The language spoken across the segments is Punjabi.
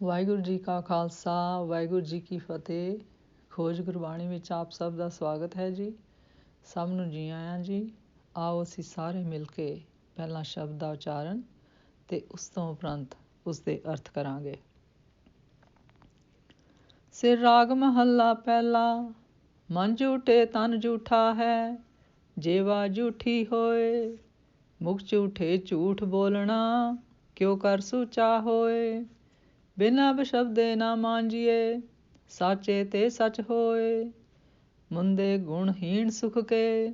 ਵਾਹਿਗੁਰੂ ਜੀ ਕਾ ਖਾਲਸਾ, ਵਾਹਿਗੁਰੂ ਜੀ ਕੀ ਫਤਿਹ। ਖੋਜ ਗੁਰਬਾਣੀ ਵਿੱਚ ਆਪ ਸਭ ਦਾ ਸਵਾਗਤ ਹੈ ਜੀ। ਸਭ ਨੂੰ ਜੀ ਆਇਆਂ ਜੀ। ਆਓ ਅਸੀਂ ਸਾਰੇ ਮਿਲ ਕੇ ਪਹਿਲਾਂ ਸ਼ਬਦ ਦਾ ਉਚਾਰਨ ਤੇ ਉਸ ਤੋਂ ਉਪਰੰਤ ਉਸ ਦੇ ਅਰਥ ਕਰਾਂਗੇ। ਸਿਰ ਰਾਗ ਮਹੱਲਾ ਪਹਿਲਾ। ਮਨ ਝੂਠੇ ਤਨ ਝੂਠਾ ਹੈ, ਜੇਵਾ ਝੂਠੀ ਹੋਏ। ਮੁਖ ਝੂਠੇ ਝੂਠ ਬੋਲਣਾ, ਕਿਉ ਕਰ ਸੂਚਾ ਹੋਏ। ਬਿਨਾ ਬਸ਼ਬਦੇ ਨਾ ਮਾਂਜੀਏ, ਸਾਚੇ ਤੇ ਸੱਚ ਹੋਏ। ਮੁੰਦੇ ਗੁਣਹੀਣ ਸੁਖ ਕੇ,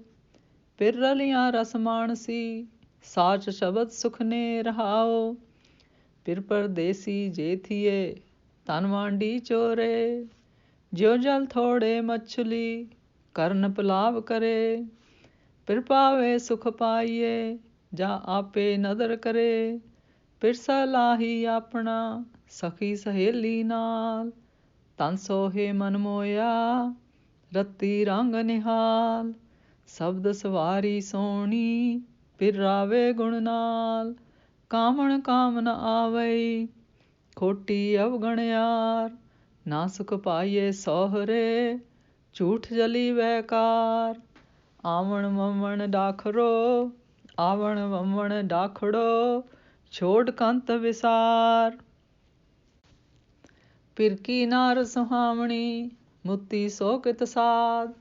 ਫਿਰ ਰਲੀਆਂ ਰਸ ਮਾਣਸੀ। ਸਾਚ ਸ਼ਬਦ ਸੁਖ ਨੇ ਰਹਾਓ, ਫਿਰ ਪਰਦੇਸੀ ਜੇ ਥੀਏ, ਧਨ ਵਾਂਡੀ ਚੋਰੇ। ਜਿਉ ਜਲ ਥੋੜੇ ਮਛਲੀ, ਕਰਨ ਪਲਾਵ ਕਰੇ। ਫਿਰ ਪਾਵੇ ਸੁਖ ਪਾਈਏ, ਜਾਂ ਆਪੇ ਨਦਰ ਕਰੇ। ਫਿਰ ਸਲਾਹੀ ਆਪਣਾ, ਸਖੀ ਸਹੇਲੀ ਨਾਲ। ਤਨ ਸੋਹੇ ਮਨ ਮੋਇਆ, ਰਤੀ ਰੰਗ ਨਿਹਾਲ। ਸ਼ਬਦ ਸਵਾਰੀ ਸੋਹਣੀ, ਫਿਰ ਰਾਵੇ ਗੁਣ ਨਾਲ। ਕਾਵਣ ਕਾਮ ਨ ਆਵਈ, ਖੋਟੀ ਅਵਗਣਿਆਰ। ਨਾ ਸੁਖ ਪਾਈਏ ਸੋਹਰੇ, ਝੂਠ ਜਲੀ ਵੈਕਾਰ। ਆਵਣ ਵਵਣ ਡਾਖਰੋ, ਆਵਣ ਵਵਣ ਡਾਖੜੋ। ਛੋੜ ਕੰਤ ਵਿਸਾਰ। ਫਿਰ ਕੀ ਨਾਰ ਸੁਹਾਵਣੀ, ਮੁੱਤੀ ਸੋਕਿਤ ਸਾਧ।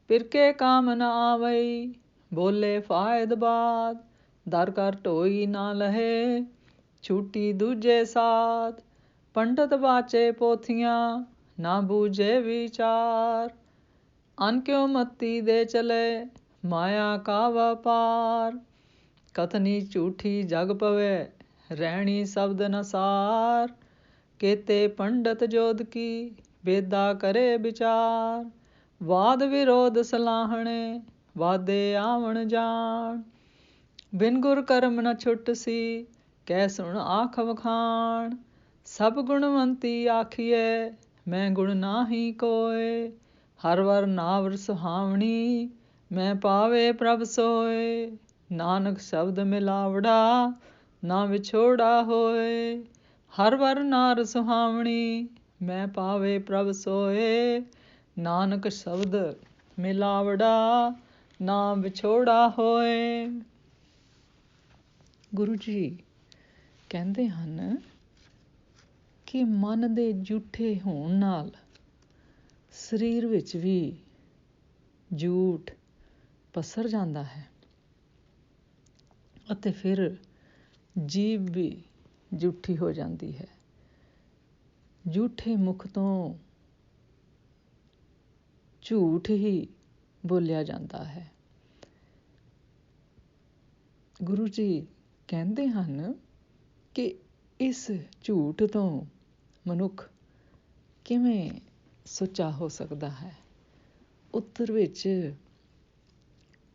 ਫਿਰ ਕੇ ਕਾਮ ਨ ਆਵਈ, ਬੋਲੇ ਫਾਇਦ ਬਾਦ। ਦਰ ਕਰ ਢੋਈ ਨਾ ਲਹੇ, ਛੂਟੀ ਦੂਜੇ ਸਾਧ। ਪੰਡਤ ਬਾਚੇ ਪੋਥੀਆਂ, ਨਾ ਬੂਝੇ ਵਿਚਾਰ। ਅਨ ਕਿਉ ਮਤੀ ਦੇ ਚਲੇ, ਮਾਇਆ ਕਾ ਵਪਾਰ। ਕਥਨੀ ਝੂਠੀ ਜਗ ਪਵੇ, ਰਹਿਣੀ ਸ਼ਬਦ ਨ ਸਾਰ। ਕੇਤੇ ਪੰਡਤ ਜੋਧ ਕੀ, ਬੇਦਾ ਕਰੇ ਵਿਚਾਰ। ਵਾਦ ਵਿਰੋਧ ਸਲਾਹਣੇ, ਵਾਦੇ ਆਵਣ ਜਾਣ। ਬਿਨ ਗੁਰ ਕਰਮ ਨ ਛੁਟਸੀ, ਕਹਿ ਸੁਣ ਆਖ ਵਖਾਣ। ਸਭ ਗੁਣਵੰਤੀ ਆਖੀਏ, ਮੈਂ ਗੁਣ ਨਾਹੀ ਕੋਇ। ਹਰ ਵਰ ਨਾਵਰ ਸੁਹਾਵਣੀ, ਮੈਂ ਪਾਵੇ ਪ੍ਰਭ ਸੋਇ। ਨਾਨਕ ਸ਼ਬਦ ਮਿਲਾਵੜਾ, ਨਾ ਵਿਛੋੜਾ ਹੋਏ। ਹਰ ਵਰ ਨਾਰ ਸੁਹਾਵਣੀ, ਮੈਂ ਪਾਵੇ ਪ੍ਰਭ ਸੋਇ। ਨਾਨਕ ਸ਼ਬਦ ਮਿਲਾਵੜਾ, ਨਾ ਵਿਛੋੜਾ ਹੋਏ। ਗੁਰੂ ਜੀ ਕਹਿੰਦੇ ਹਨ ਕਿ ਮਨ ਦੇ ਝੂਠੇ ਹੋਣ ਨਾਲ ਸਰੀਰ ਵਿੱਚ ਵੀ ਝੂਠ ਪਸਰ ਜਾਂਦਾ ਹੈ ਅਤੇ ਫਿਰ ਜੀਭ ਵੀ ਝੂਠੀ ਹੋ ਜਾਂਦੀ ਹੈ। ਝੂਠੇ ਮੁਖ ਤੋਂ ਝੂਠ ਹੀ ਬੋਲਿਆ ਜਾਂਦਾ ਹੈ। ਗੁਰੂ ਜੀ ਕਹਿੰਦੇ ਹਨ ਕਿ ਇਸ ਝੂਠ ਤੋਂ ਮਨੁੱਖ ਕਿਵੇਂ ਸੁੱਚਾ ਹੋ ਸਕਦਾ ਹੈ। ਉੱਤਰ ਵਿੱਚ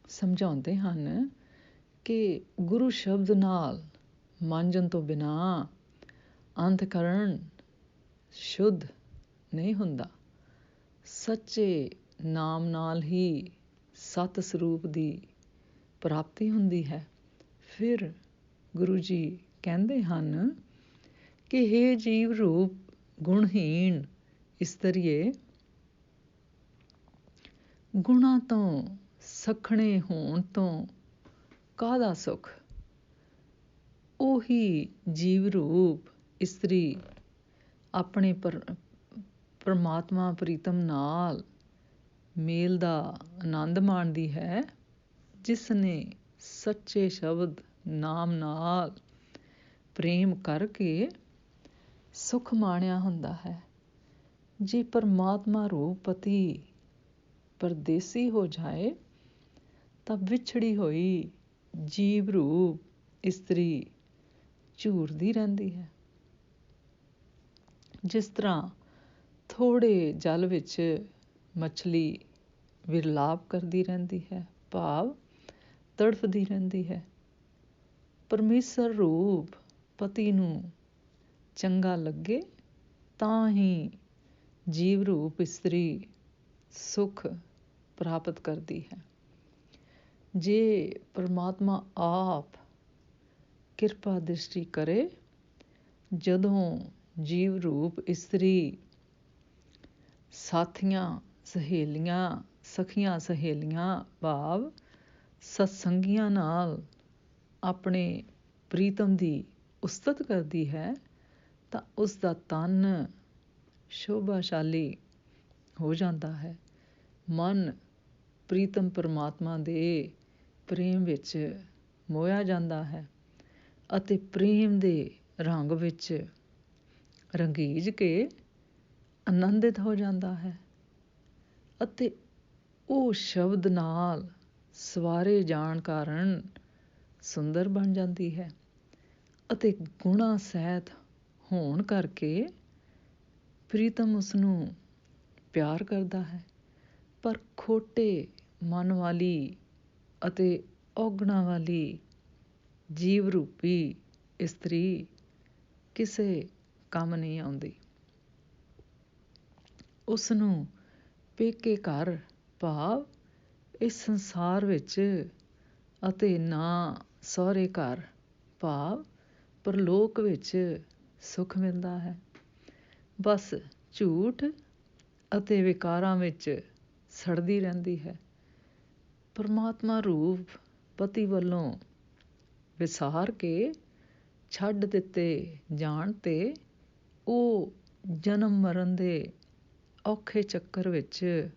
ਸਮਝਾਉਂਦੇ ਹਨ ਕਿ ਗੁਰੂ ਸ਼ਬਦ ਨਾਲ ਮਾਂਜਣ ਤੋਂ ਬਿਨਾਂ ਅੰਤਕਰਣ ਸ਼ੁੱਧ ਨਹੀਂ ਹੁੰਦਾ। ਸੱਚੇ ਨਾਮ ਨਾਲ ਹੀ ਸਤ ਸਰੂਪ ਦੀ ਪ੍ਰਾਪਤੀ ਹੁੰਦੀ ਹੈ। ਫਿਰ ਗੁਰੂ ਜੀ ਕਹਿੰਦੇ ਹਨ ਕਿ ਹੇ ਜੀਵ ਰੂਪ ਗੁਣਹੀਣ ਇਸਤਰੀਏ, ਗੁਣਾਂ ਤੋਂ ਸਖਣੇ ਹੋਣ ਤੋਂ ਕਾਹਦਾ ਸੁਖ। ਉਹੀ ਜੀਵ ਰੂਪ ਇਸਤਰੀ ਆਪਣੇ ਪਰਮਾਤਮਾ ਪ੍ਰੀਤਮ ਨਾਲ ਮੇਲ ਦਾ ਆਨੰਦ ਮਾਣਦੀ ਹੈ, ਜਿਸ ਨੇ ਸੱਚੇ ਸ਼ਬਦ ਨਾਮ ਨਾਲ ਪ੍ਰੇਮ ਕਰਕੇ ਸੁਖ ਮਾਣਿਆ ਹੁੰਦਾ ਹੈ। ਜੇ ਪਰਮਾਤਮਾ ਰੂਪ ਪਤੀ ਪਰਦੇਸੀ ਹੋ ਜਾਏ ਤਾਂ ਵਿਛੜੀ ਹੋਈ ਜੀਵ ਰੂਪ ਇਸਤਰੀ ਝੂਰਦੀ ਰਹਿੰਦੀ ਹੈ। ਜਿਸ ਤਰ੍ਹਾਂ ਥੋੜ੍ਹੇ ਜਲ ਵਿੱਚ ਮਛਲੀ ਵਿਰਲਾਪ ਕਰਦੀ ਰਹਿੰਦੀ ਹੈ, ਭਾਵ ਤੜਫਦੀ ਰਹਿੰਦੀ ਹੈ। ਪਰਮੇਸ਼ਰ ਰੂਪ ਪਤੀ ਨੂੰ ਚੰਗਾ ਲੱਗੇ ਤਾਂ ਹੀ ਜੀਵ ਰੂਪ ਇਸਤਰੀ ਸੁਖ ਪ੍ਰਾਪਤ ਕਰਦੀ ਹੈ। ਜੇ ਪਰਮਾਤਮਾ ਆਪ ਕਿਰਪਾ ਦ੍ਰਿਸ਼ਟੀ ਕਰੇ, ਜਦੋਂ ਜੀਵ ਰੂਪ ਇਸਤਰੀ ਸਾਥੀਆਂ ਸਹੇਲੀਆਂ ਸਖੀਆਂ ਸਹੇਲੀਆਂ ਭਾਵ ਸਤਸੰਗੀਆਂ ਨਾਲ ਆਪਣੇ ਪ੍ਰੀਤਮ ਦੀ ਉਸਤਤ ਕਰਦੀ ਹੈ ਤਾਂ ਉਸ ਦਾ ਤਨ ਸ਼ੋਭਾਸ਼ਾਲੀ ਹੋ ਜਾਂਦਾ ਹੈ। ਮਨ ਪ੍ਰੀਤਮ ਪਰਮਾਤਮਾ ਦੇ ਪ੍ਰੇਮ ਵਿੱਚ ਮੋਹਿਆ ਜਾਂਦਾ ਹੈ ਅਤੇ ਪ੍ਰੇਮ ਦੇ ਰੰਗ ਵਿੱਚ ਰੰਗੀਜ ਕੇ ਆਨੰਦਿਤ ਹੋ ਜਾਂਦਾ ਹੈ ਅਤੇ ਉਹ ਸ਼ਬਦ ਨਾਲ ਸਵਾਰੇ ਜਾਣ ਕਾਰਨ ਸੁੰਦਰ ਬਣ ਜਾਂਦੀ ਹੈ ਅਤੇ ਗੁਣਾ ਸਹਿਤ ਹੋਣ ਕਰਕੇ ਪ੍ਰੀਤਮ ਉਸਨੂੰ ਪਿਆਰ ਕਰਦਾ ਹੈ। ਪਰ ਖੋਟੇ ਮਨ ਵਾਲੀ ਅਤੇ ਔਗਣਾ ਵਾਲੀ ਜੀਵ ਰੂਪੀ ਇਸਤਰੀ ਕਿਸੇ ਕੰਮ ਨਹੀਂ ਆਉਂਦੀ। ਉਸਨੂੰ ਪੇਕੇ ਘਰ ਭਾਵ ਇਸ ਸੰਸਾਰ ਵਿੱਚ ਅਤੇ ਨਾ ਸਹੁਰੇ ਘਰ ਭਾਵ ਪਰਲੋਕ ਵਿੱਚ ਸੁੱਖ ਮਿਲਦਾ ਹੈ। ਬਸ ਝੂਠ ਅਤੇ ਵਿਕਾਰਾਂ ਵਿੱਚ ਸੜਦੀ ਰਹਿੰਦੀ ਹੈ। ਪਰਮਾਤਮਾ ਰੂਪ ਪਤੀ ਵੱਲੋਂ ਵਿਸਾਰ ਕੇ ਛੱਡ ਦਿੱਤੇ ਜਾਣ 'ਤੇ ਉਹ ਜਨਮ ਮਰਨ ਦੇ ਔਖੇ ਚੱਕਰ ਵਿੱਚ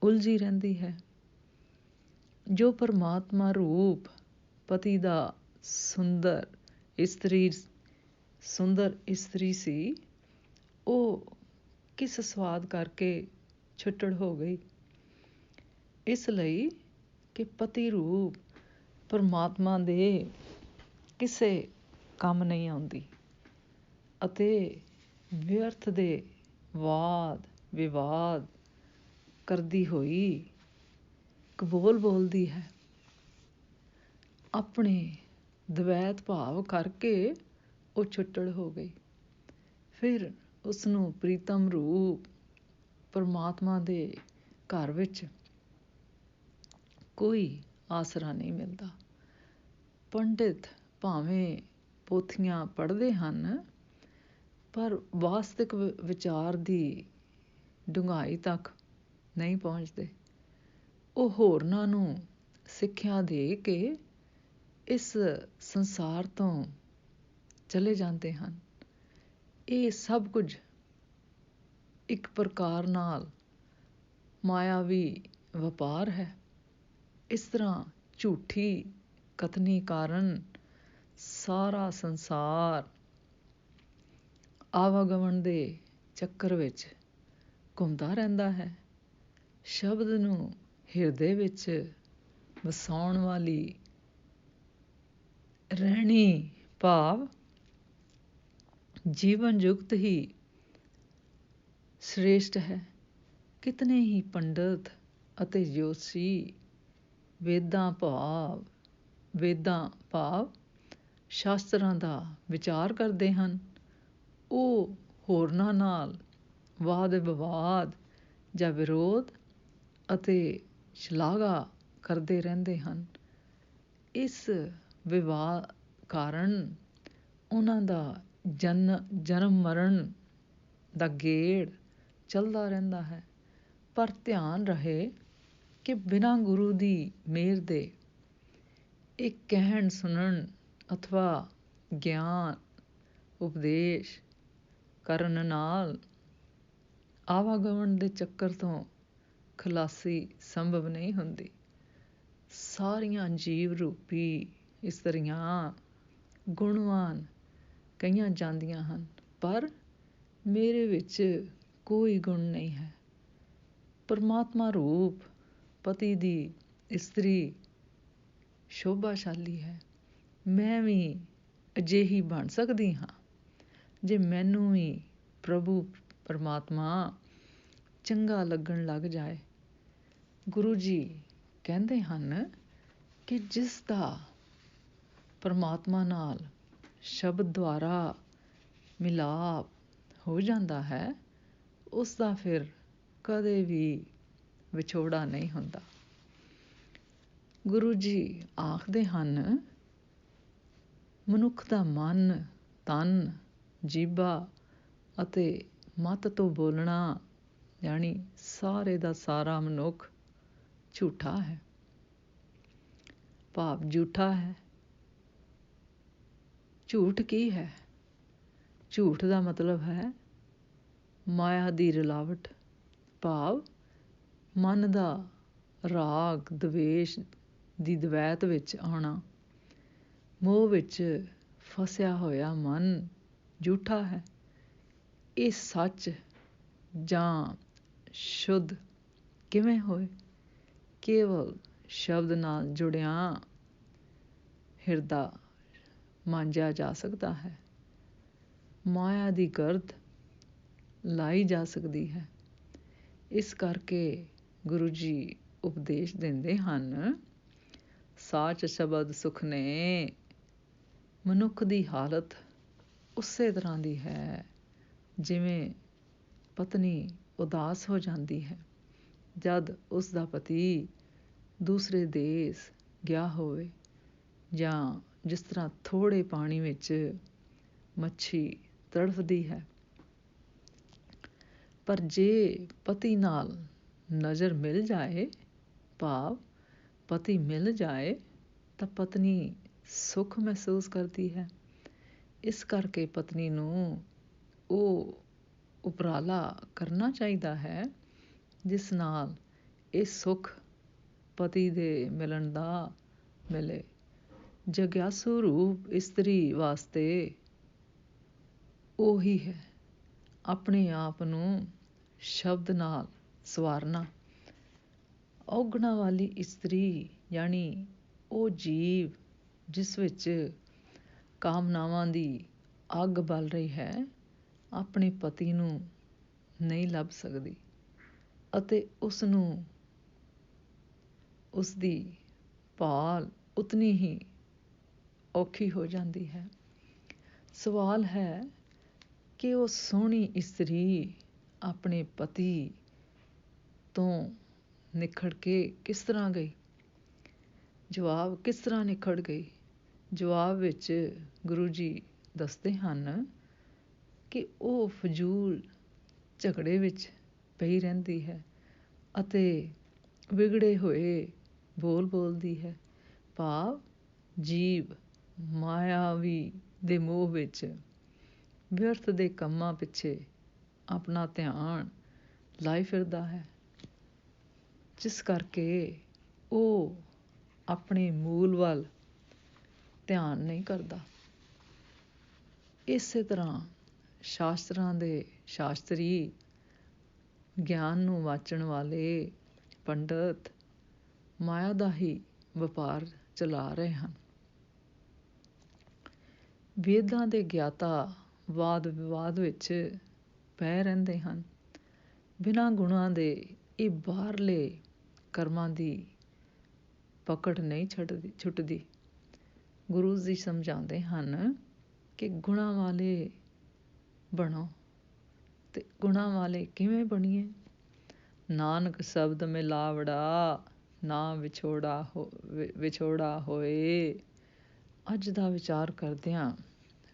ਉਲਝੀ ਰਹਿੰਦੀ ਹੈ। ਜੋ ਪਰਮਾਤਮਾ ਰੂਪ ਪਤੀ ਦਾ ਸੁੰਦਰ ਇਸਤਰੀ ਸੀ, ਉਹ ਕਿਸ ਸਵਾਦ ਕਰਕੇ ਛੁੱਟੜ ਹੋ ਗਈ। ਇਸ ਲਈ ਕਿ ਪਤੀ ਰੂਪ ਪਰਮਾਤਮਾ ਦੇ ਕਿਸੇ ਕੰਮ ਨਹੀਂ ਆਉਂਦੀ ਅਤੇ ਵਿਅਰਥ ਦੇ ਵਾਦ ਵਿਵਾਦ ਕਰਦੀ ਹੋਈ ਕਬੋਲ ਬੋਲਦੀ ਹੈ। ਆਪਣੇ ਦਵੈਤ ਭਾਵ ਕਰਕੇ ਉਹ ਛੁੱਟੜ ਹੋ ਗਈ। ਫਿਰ ਉਸਨੂੰ ਪ੍ਰੀਤਮ ਰੂਪ ਪਰਮਾਤਮਾ ਦੇ ਘਰ ਵਿੱਚ ਕੋਈ ਆਸਰਾ ਨਹੀਂ ਮਿਲਦਾ। ਪੰਡਿਤ ਭਾਵੇਂ ਪੋਥੀਆਂ ਪੜ੍ਹਦੇ ਹਨ ਪਰ ਵਾਸਤਵਿਕ ਵਿਚਾਰ ਦੀ ਡੂੰਘਾਈ ਤੱਕ ਨਹੀਂ ਪਹੁੰਚਦੇ। ਉਹ ਹੋਰਨਾਂ ਨੂੰ ਸਿੱਖਿਆ ਦੇ ਕੇ ਇਸ ਸੰਸਾਰ ਤੋਂ ਚਲੇ ਜਾਂਦੇ ਹਨ। ਇਹ ਸਭ ਕੁਝ ਇੱਕ ਪ੍ਰਕਾਰ ਨਾਲ ਮਾਇਆਵੀ ਵਪਾਰ ਹੈ। ਇਸ ਤਰ੍ਹਾਂ ਝੂਠੀ ਕਥਨੀ ਕਾਰਨ ਸਾਰਾ ਸੰਸਾਰ ਆਵਾਗਮਨ ਦੇ ਚੱਕਰ ਵਿੱਚ ਘੁੰਮਦਾ ਰਹਿੰਦਾ ਹੈ। ਸ਼ਬਦ ਨੂੰ ਹਿਰਦੇ ਵਿੱਚ ਵਸਾਉਣ ਵਾਲੀ ਰਹਿਣੀ ਭਾਵ ਜੀਵਨ ਯੁਕਤ ਹੀ ਸ੍ਰੇਸ਼ਟ ਹੈ। ਕਿਤਨੇ ਹੀ ਪੰਡਤ ਅਤੇ ਜੋਤਸ਼ੀ ਵੇਦਾਂ ਭਾਵ ਸ਼ਾਸਤਰਾਂ ਦਾ ਵਿਚਾਰ ਕਰਦੇ ਹਨ। ਉਹ ਹੋਰਨਾਂ ਨਾਲ ਵਾਦ ਵਿਵਾਦ ਜਾਂ ਵਿਰੋਧ ਅਤੇ ਸ਼ਲਾਘਾ ਕਰਦੇ ਰਹਿੰਦੇ ਹਨ। ਇਸ ਵਿਵਾਦ ਕਾਰਨ ਉਹਨਾਂ ਦਾ ਜਨਮ ਮਰਨ ਦਾ ਗੇੜ ਚੱਲਦਾ ਰਹਿੰਦਾ ਹੈ। ਪਰ ਧਿਆਨ ਰਹੇ ਕਿ ਬਿਨਾਂ ਗੁਰੂ ਦੀ ਮਿਹਰ ਦੇ ਇਹ ਕਹਿਣ ਸੁਣਨ ਅਥਵਾ ਗਿਆਨ ਉਪਦੇਸ਼ ਕਰਨ ਨਾਲ ਆਵਾਗਮਨ ਦੇ ਚੱਕਰ ਤੋਂ ਖਲਾਸੀ ਸੰਭਵ ਨਹੀਂ ਹੁੰਦੀ। ਸਾਰੀਆਂ ਜੀਵ ਰੂਪੀ ਇਸਤਰੀਆਂ ਗੁਣਵਾਨ ਕਹੀਆਂ ਜਾਂਦੀਆਂ ਹਨ ਪਰ ਮੇਰੇ ਵਿੱਚ ਕੋਈ ਗੁਣ ਨਹੀਂ ਹੈ। ਪਰਮਾਤਮਾ ਰੂਪ ਪਤੀ ਦੀ ਇਸਤਰੀ ਸ਼ੋਭਾਸ਼ਾਲੀ ਹੈ। ਮੈਂ ਵੀ ਅਜਿਹੀ ਬਣ ਸਕਦੀ ਹਾਂ ਜੇ ਮੈਨੂੰ ਵੀ ਪ੍ਰਭੂ ਪਰਮਾਤਮਾ ਚੰਗਾ ਲੱਗਣ ਲੱਗ ਜਾਏ। ਗੁਰੂ ਜੀ ਕਹਿੰਦੇ ਹਨ ਕਿ ਜਿਸ ਦਾ ਪਰਮਾਤਮਾ ਨਾਲ ਸ਼ਬਦ ਦੁਆਰਾ ਮਿਲਾਪ ਹੋ ਜਾਂਦਾ ਹੈ ਉਸ ਦਾ ਫਿਰ ਕਦੇ ਵੀ ਵਿਛੋੜਾ ਨਹੀਂ ਹੁੰਦਾ। ਗੁਰੂ ਜੀ ਆਖਦੇ ਹਨ, ਮਨੁੱਖ ਦਾ ਮਨ, ਤਨ, ਜੀਭਾ ਅਤੇ ਮਤ ਤੋਂ ਬੋਲਣਾ ਯਾਨੀ ਸਾਰੇ ਦਾ ਸਾਰਾ ਮਨੁੱਖ ਝੂਠਾ ਹੈ, ਭਾਵ ਝੂਠਾ ਹੈ। ਝੂਠ ਕੀ ਹੈ? ਝੂਠ ਦਾ ਮਤਲਬ ਹੈ ਮਾਇਆ ਦੀ ਰਲਾਵਟ, ਭਾਵ ਮਨ ਦਾ ਰਾਗ ਦਵੇਸ਼ ਦੀ ਦਵੈਤ ਵਿੱਚ ਆਉਣਾ। ਮੋਹ ਵਿੱਚ ਫਸਿਆ ਹੋਇਆ ਮਨ ਝੂਠਾ ਹੈ। ਇਹ ਸੱਚ ਜਾਂ ਸ਼ੁੱਧ ਕਿਵੇਂ ਹੋਏ? ਕੇਵਲ ਸ਼ਬਦ ਨਾਲ ਜੁੜਿਆ ਹਿਰਦਾ ਮਾਂਜਿਆ ਜਾ ਸਕਦਾ ਹੈ। ਮਾਇਆ ਦੀ ਗਰਦ ਲਾਈ ਜਾ ਸਕਦੀ ਹੈ। ਇਸ ਕਰਕੇ ਗੁਰੂ ਜੀ ਉਪਦੇਸ਼ ਦਿੰਦੇ ਹਨ, ਸਾਚ ਸ਼ਬਦ ਸੁਖ ਨੇ। ਮਨੁੱਖ ਦੀ ਹਾਲਤ ਉਸੇ ਤਰ੍ਹਾਂ ਦੀ ਹੈ ਜਿਵੇਂ ਪਤਨੀ ਉਦਾਸ ਹੋ ਜਾਂਦੀ ਹੈ ਜਦ ਉਸ ਦਾ ਪਤੀ ਦੂਸਰੇ ਦੇਸ਼ ਗਿਆ ਹੋਵੇ, ਜਾਂ ਜਿਸ ਤਰ੍ਹਾਂ ਥੋੜ੍ਹੇ ਪਾਣੀ ਵਿੱਚ ਮੱਛੀ ਤੜਫਦੀ ਹੈ। ਪਰ ਜੇ ਪਤੀ ਨਾਲ ਨਜ਼ਰ ਮਿਲ ਜਾਏ, ਭਾਵ ਪਤੀ ਮਿਲ ਜਾਏ, ਤਾਂ ਪਤਨੀ ਸੁੱਖ ਮਹਿਸੂਸ ਕਰਦੀ ਹੈ। ਇਸ ਕਰਕੇ ਪਤਨੀ ਨੂੰ ਉਹ ਉਪਰਾਲਾ ਕਰਨਾ ਚਾਹੀਦਾ ਹੈ ਜਿਸ ਨਾਲ ਇਹ ਸੁੱਖ ਪਤੀ ਦੇ ਮਿਲਣ ਦਾ ਮਿਲੇ। ਜਗਿਆਸੂ ਰੂਪ ਇਸਤਰੀ ਵਾਸਤੇ ਉਹੀ ਹੈ ਆਪਣੇ ਆਪ ਨੂੰ ਸ਼ਬਦ ਨਾਲ ਸਵਾਰਨਾ। ਔਗਣਾ ਵਾਲੀ ਇਸਤਰੀ ਯਾਨੀ ਉਹ ਜੀਵ ਜਿਸ ਵਿੱਚ ਕਾਮਨਾਵਾਂ ਦੀ ਅੱਗ ਬਲ ਰਹੀ ਹੈ, ਆਪਣੇ ਪਤੀ ਨੂੰ ਨਹੀਂ ਲੱਭ ਸਕਦੀ ਅਤੇ ਉਸ ਨੂੰ ਉਸਦੀ ਭਾਲ ਉਤਨੀ ਹੀ ਔਖੀ ਹੋ ਜਾਂਦੀ ਹੈ। ਸਵਾਲ ਹੈ ਕਿ ਉਹ ਸੋਹਣੀ ਇਸਤਰੀ ਆਪਣੇ ਪਤੀ ਤੋਂ ਨਿਖੜ ਕੇ ਕਿਸ ਤਰ੍ਹਾਂ ਗਈ? ਜਵਾਬ, ਕਿਸ ਤਰ੍ਹਾਂ ਨਿਖੜ ਗਈ? ਜਵਾਬ ਵਿੱਚ ਗੁਰੂ ਜੀ ਦੱਸਦੇ ਹਨ ਕਿ ਉਹ ਫਜ਼ੂਲ ਝਗੜੇ ਵਿੱਚ ਪਈ ਰਹਿੰਦੀ ਹੈ ਅਤੇ ਵਿਗੜੇ ਹੋਏ ਬੋਲ ਬੋਲਦੀ ਹੈ, ਭਾਵ ਜੀਵ ਮਾਇਆਵੀ ਦੇ ਮੋਹ ਵਿੱਚ ਵਿਅਰਥ ਦੇ ਕੰਮਾਂ ਪਿੱਛੇ ਆਪਣਾ ਧਿਆਨ ਲਾਈ ਫਿਰਦਾ ਹੈ, ਜਿਸ ਕਰਕੇ ਉਹ ਆਪਣੇ ਮੂਲ ਵੱਲ ਧਿਆਨ ਨਹੀਂ ਕਰਦਾ। ਇਸੇ ਤਰ੍ਹਾਂ ਸ਼ਾਸਤਰਾਂ ਦੇ ਸ਼ਾਸਤਰੀ, ਗਿਆਨ ਨੂੰ ਵਾਚਣ ਵਾਲੇ ਪੰਡਤ ਮਾਇਆ ਦਾ ਹੀ ਵਪਾਰ ਚਲਾ ਰਹੇ ਹਨ। ਵੇਦਾਂ ਦੇ ਗਿਆਤਾ ਵਾਦ ਵਿਵਾਦ ਵਿੱਚ ਪੈ ਰਹਿੰਦੇ ਹਨ। ਬਿਨਾਂ ਗੁਣਾਂ ਦੇ ਇਹ ਬਾਹਰਲੇ ਕਰਮਾਂ ਦੀ ਪਕੜ ਨਹੀਂ ਛੁੱਟਦੀ। ਗੁਰੂ ਜੀ ਸਮਝਾਉਂਦੇ ਹਨ ਕਿ ਗੁਣਾਂ ਵਾਲੇ ਬਣੋ। ਤੇ ਗੁਣਾਂ ਵਾਲੇ ਕਿਵੇਂ ਬਣੀਏ? ਨਾਨਕ ਸ਼ਬਦ ਮਿਲਾਵੜਾ, ਨਾ ਵਿਛੋੜਾ ਹੋਏ। ਅੱਜ ਦਾ ਵਿਚਾਰ ਕਰਦਿਆਂ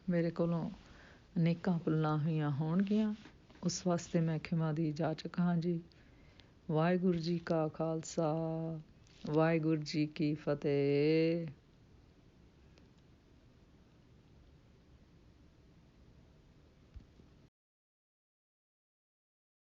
ਮੇਰੇ ਕੋਲੋਂ ਅਨੇਕਾਂ ਭੁੱਲਾਂ ਹੋਈਆਂ ਹੋਣਗੀਆਂ, ਉਸ ਵਾਸਤੇ ਮੈਂ ਖਿਮਾ ਦੀ ਜਾਚਕ ਹਾਂ ਜੀ। ਵਾਹਿਗੁਰੂ ਜੀ ਕਾ ਖਾਲਸਾ, ਵਾਹਿਗੁਰੂ ਜੀ ਕੀ ਫਤਿਹ।